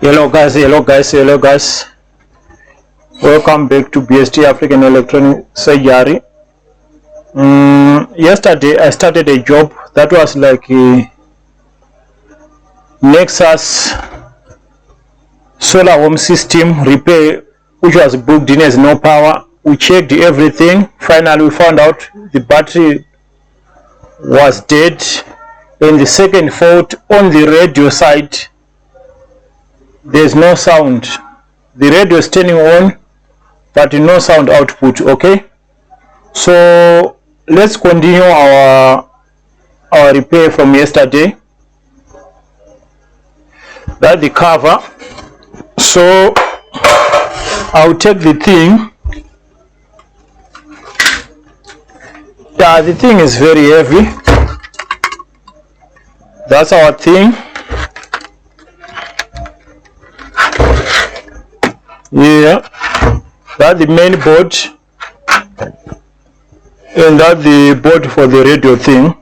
Hello guys, welcome back to BST African Electronic Surgery. Yesterday I started a job that was like a Nexus solar home system repair, which was booked in as no power. We checked everything. Finally we found out the battery was dead, and the second fault on the radio side, there's no sound. The radio is turning on but no sound output. Okay, so let's continue our repair from yesterday. That's the cover. So I'll take the thing. Yeah, the thing is very heavy. That's our thing. Yeah, that's the main board, and that's the board for the radio thing.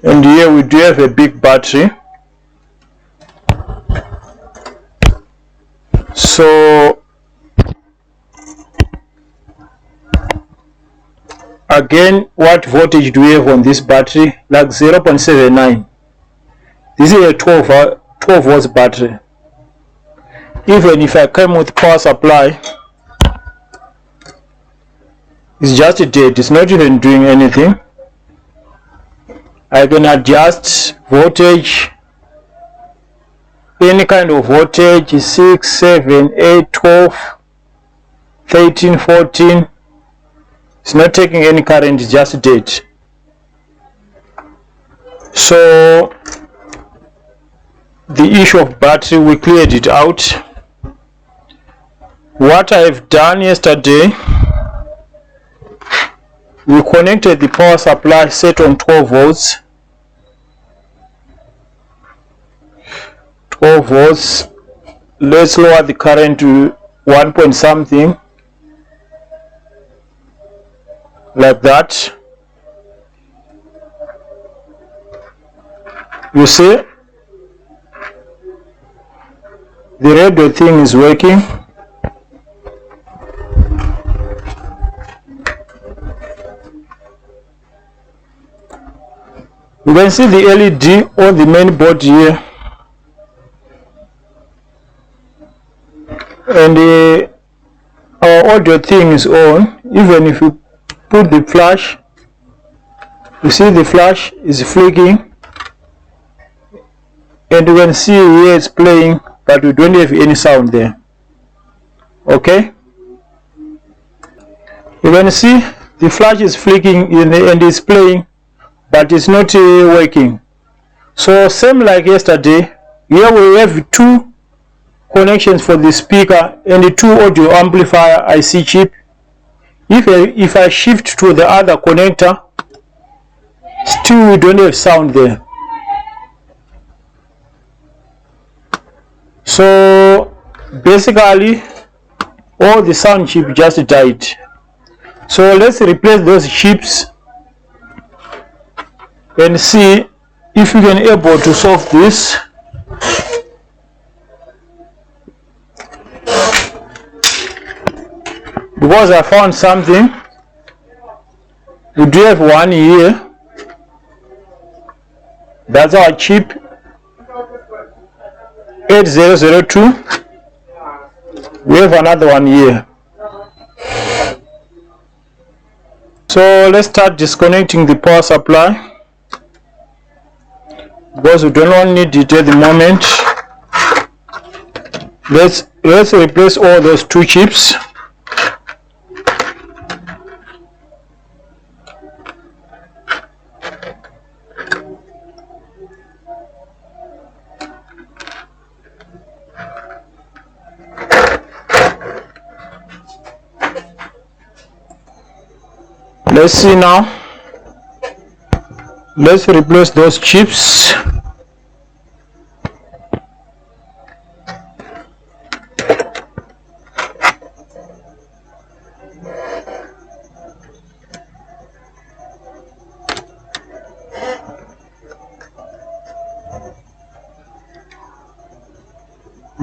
And here we do have a big battery. So again, what voltage do we have on this battery? Like 0.79. This is a 12 volts battery. Even if I come with power supply, it's just dead. It's not even doing anything. I can adjust voltage, any kind of voltage, 6, 7, 8, 12, 13, 14. It's not taking any current, it's just dead. So the issue of battery, we cleared it out. What I've done yesterday, we connected the power supply set on 12 volts. 12 volts. Let's lower the current to 1 point something, like that. You see, the radio thing is working. You can see the LED on the main board here, and our audio thing is on. Even if you put the flash, you see the flash is flicking, and you can see here it's playing, but we don't have any sound there. Okay, you can see the flash is flicking and it's playing, but it's not working. So same like yesterday, here we have two connections for the speaker and the two audio amplifier IC chip. If I shift to the other connector, still we don't have sound there. So basically all the sound chip just died. So let's replace those chips and see if we can able to solve this. Because I found something. We do have one here. That's our chip 8002. We have another one here. So let's start disconnecting the power supply, because we don't need it at the moment. Let's replace all those two chips. Let's see now. Let's replace those chips.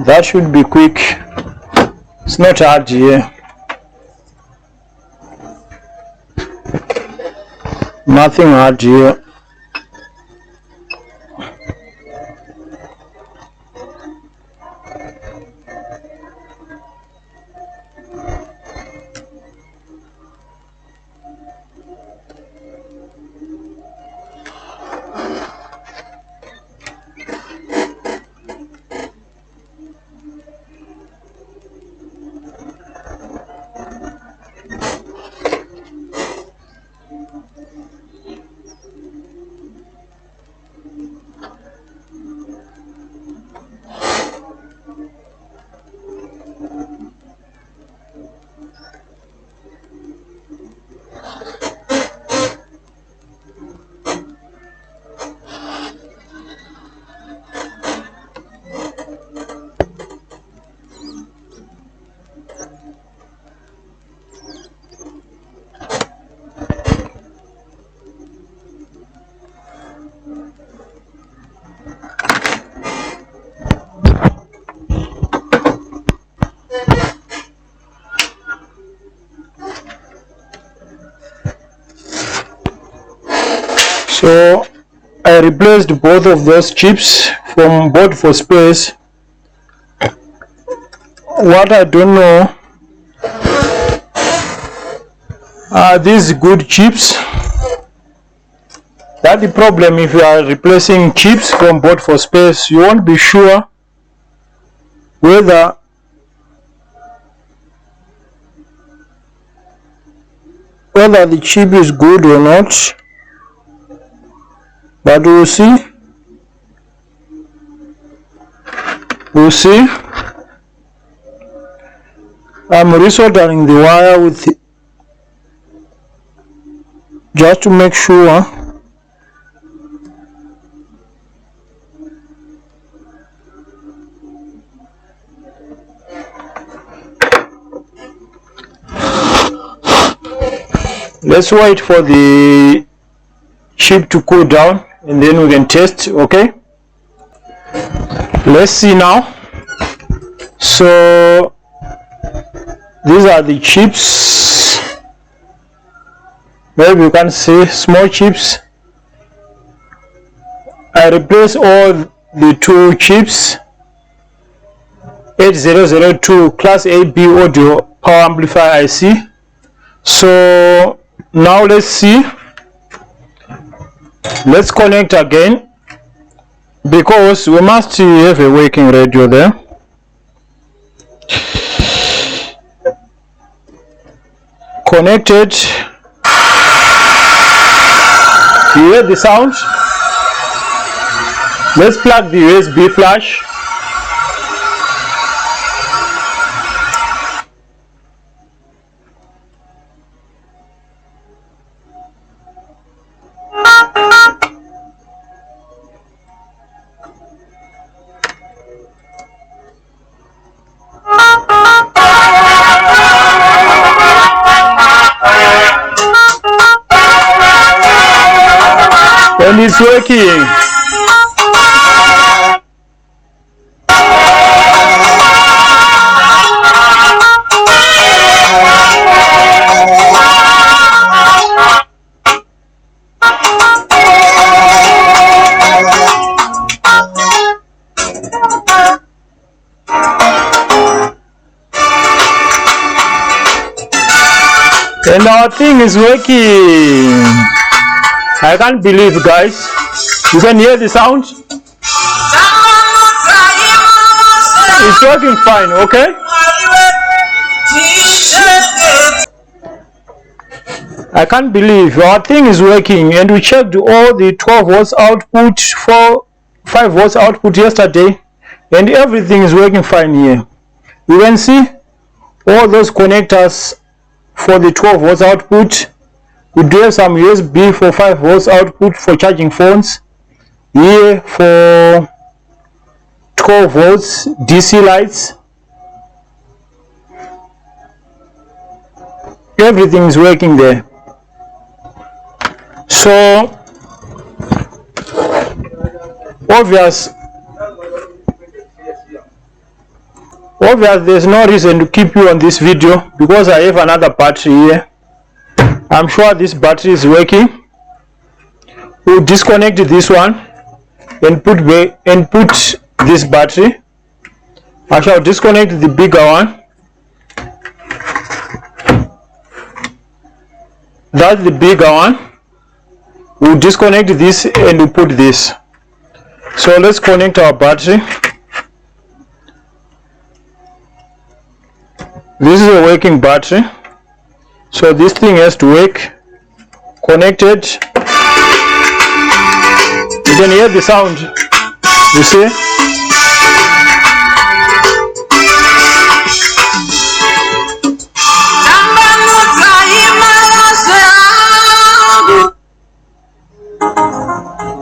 That should be quick. It's not hard here. Nothing hard here. So I replaced both of those chips from board for space. What I don't know, are these good chips? That's the problem. If you are replacing chips from board for space, you won't be sure whether the chip is good or not. But we'll see. We'll see. I'm resoldering the wire with just to make sure. Let's wait for the chip to cool down and then we can test. Okay, let's see now. So these are the chips. Maybe you can see small chips. I replaced all the two chips. 8002 class AB audio power amplifier IC. So now let's see. Let's connect again because we must have a working radio there. Connected. You hear the sound? Let's plug the USB flash. And it's working. And our thing is working. I can't believe, guys. You can hear the sound. It's working fine, okay? I can't believe our thing is working, and we checked all the 12 volts output, 5 volts output yesterday, and everything is working fine here. You can see all those connectors for the 12 volts output. We do have some USB for 5 volts output for charging phones. Here for 12 volts DC lights. Everything is working there. So obvious. Obviously there's no reason to keep you on this video because I have another battery here. I'm sure this battery is working. We'll disconnect this one and put this battery. I shall disconnect the bigger one. That's the bigger one. We'll disconnect this and we'll put this. So let's connect our battery. This is a working battery. So this thing has to work. Connected. You can hear the sound. You see?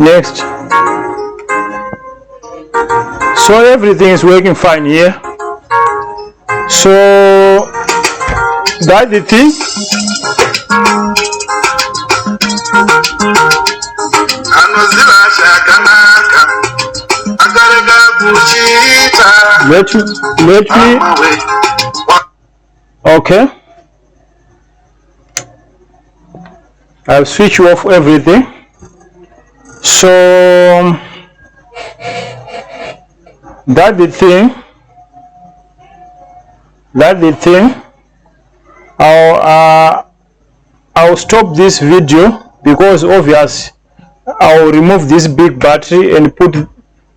Next. So everything is working fine here. So that's the thing. Let me. Okay. I'll switch off everything. So that's the thing. I'll stop this video because obviously I'll remove this big battery and put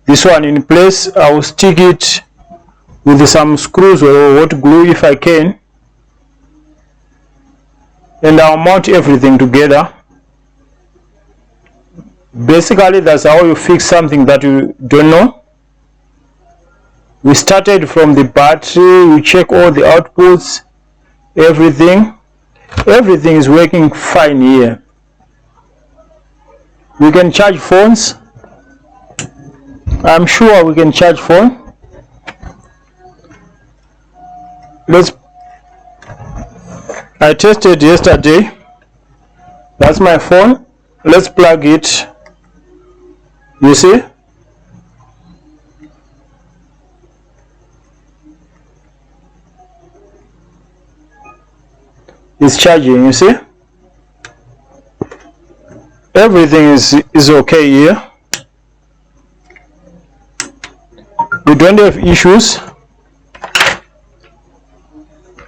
this one in place. I'll stick it with some screws or hot glue if I can, and I'll mount everything together. Basically that's how you fix something that you don't know. We started from the battery, we check all the outputs, everything is working fine here. We can charge phones. I'm sure we can charge phone. I tested yesterday. That's my phone. Let's plug it. You see? It's charging, you see? Everything is okay here. We don't have issues.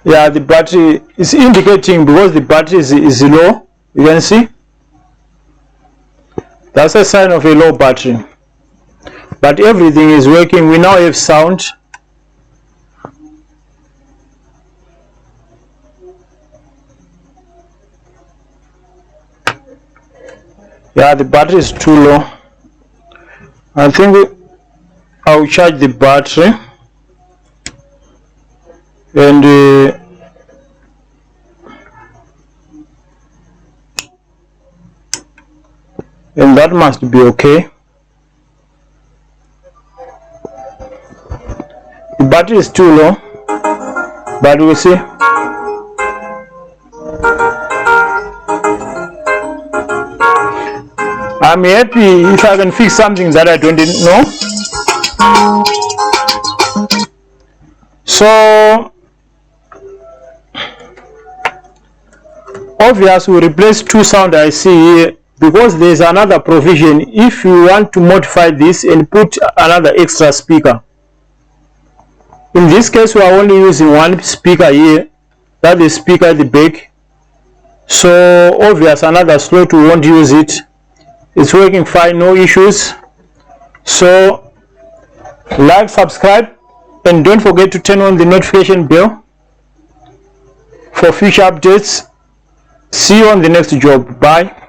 Yeah, the battery is indicating because the battery is low. You can see? That's a sign of a low battery. But everything is working. We now have sound. Yeah, the battery is too low. I think I'll charge the battery and that must be okay. The battery is too low, but we'll see. I'm happy if I can fix something that I don't know. So obviously we replace two sound IC here because there is another provision if you want to modify this and put another extra speaker. In this case we are only using one speaker here, that is speaker at the back. So obviously another slot we won't use it. It's working fine, no issues. So like, subscribe, and don't forget to turn on the notification bell for future updates. See you on the next job. Bye.